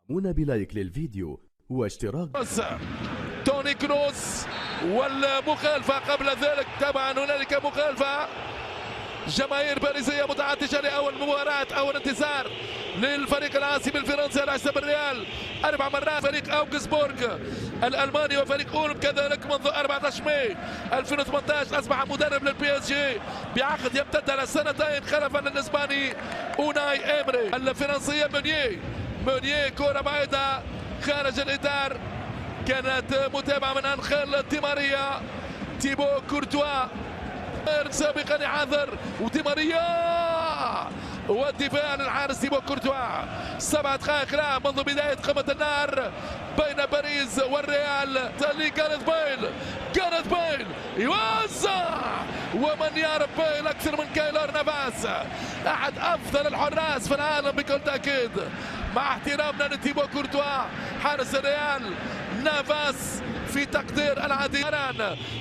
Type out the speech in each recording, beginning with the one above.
دعمونا بلايك للفيديو واشتراك. توني كروس والمخالفة قبل ذلك، طبعا هنالك مخالفة. جماهير باريسية متعطشة لأول مباراة، أول انتصار للفريق العاصمي الفرنسي على حساب الريال 4 مرات. فريق أوغسبورغ الألماني وفريق أولم كذلك منذ 14 ماي 2018 أصبح مدرب للبي اس جي بعقد يمتد على سنتين خلفا للإسباني أوناي إيمري. الفرنسية مونييه كرة بعيدة خارج الإطار، كانت متابعة من أنخيل دي ماريا. تيبو كورتوا سابقا يحاذر، ودي ماريا والدفاع للحارس تيبو كورتوا. 7 دقائق لعب منذ بداية قمة النار بين باريس والريال. جاريث بيل يوزع، ومن يعرف بيل أكثر من كايلر نافاس، أحد أفضل الحراس في العالم بكل تأكيد، مع احترامنا لتيبو كورتوا حارس الريال. نافاس في تقدير العديد.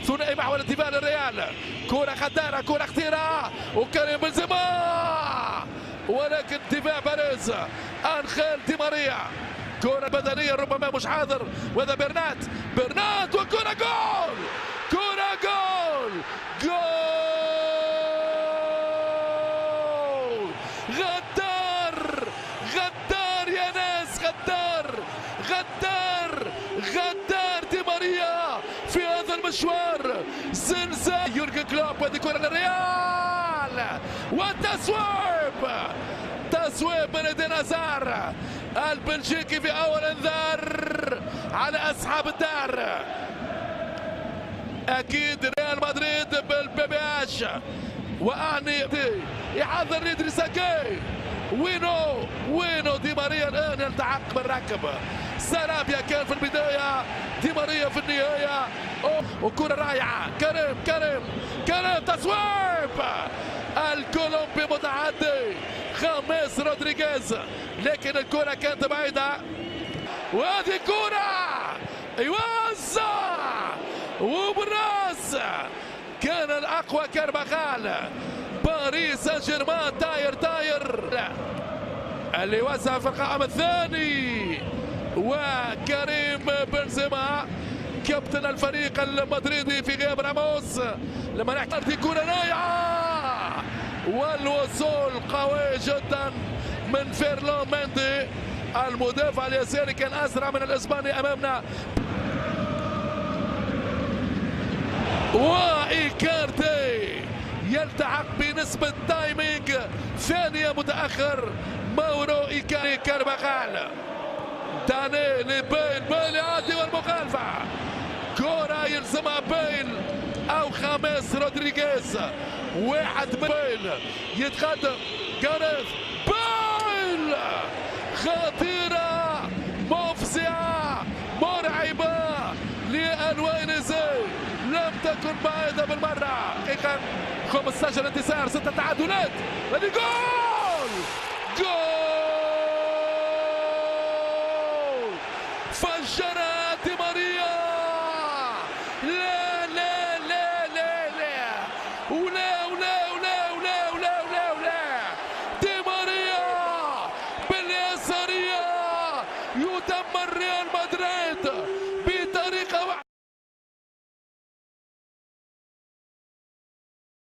ثنائي محور انتباه للريال، كرة خدارة، كرة خطيرة، وكريم بنزيما، ولكن دفاع باريس أنخيل دي ماريا. كرة بدنية ربما مش حاضر، وهذا برنات وكرة جول، كرة جول، غدار يا ناس، غدار دي ماريا في هذا المشوار. زلزال يورجن كلوب، هذه كرة للريال تصويب من ايدين هازارد البلجيكي في اول انذار على اصحاب الدار. اكيد ريال مدريد بالبي اتش، واعني يحضر ندري ساكي. وينو دي ماريا الان يلتحق بالركب. سرابيا كان في البدايه، دي ماريا في النهايه. وكرة رائعة، كريم تصويب الكولومبي متعدي خامس رودريغيز، لكن الكرة كانت بعيدة. وهذه كرة يوزع وبالراس، كان الأقوى كارفاخال. باريس سان جيرمان طاير اللي وزع في القائم الثاني، وكريم بنزيما كابتن الفريق المدريدي في غياب راموس. لما نحتاج كرة رائعة، والوصول قوي جدا من فيرلان مندي المدافع اليساري، كان أسرع من الإسباني أمامنا. وإيكارتي يلتحق بنسبة تايمينج ثانية متأخر. ماورو إيكارتي كارفاخال تاني لبيل يعدي، والمخالفة كرة يلزمها بيل أو خامس رودريغيز. واحد من بيل يتقدم، جاريث بيل خطيرة مفزعة مرعبة لألوانيزي، لم تكن بعيدة بالمرة. دقيقة 15 انتصار، 6 تعادلات، هذه جول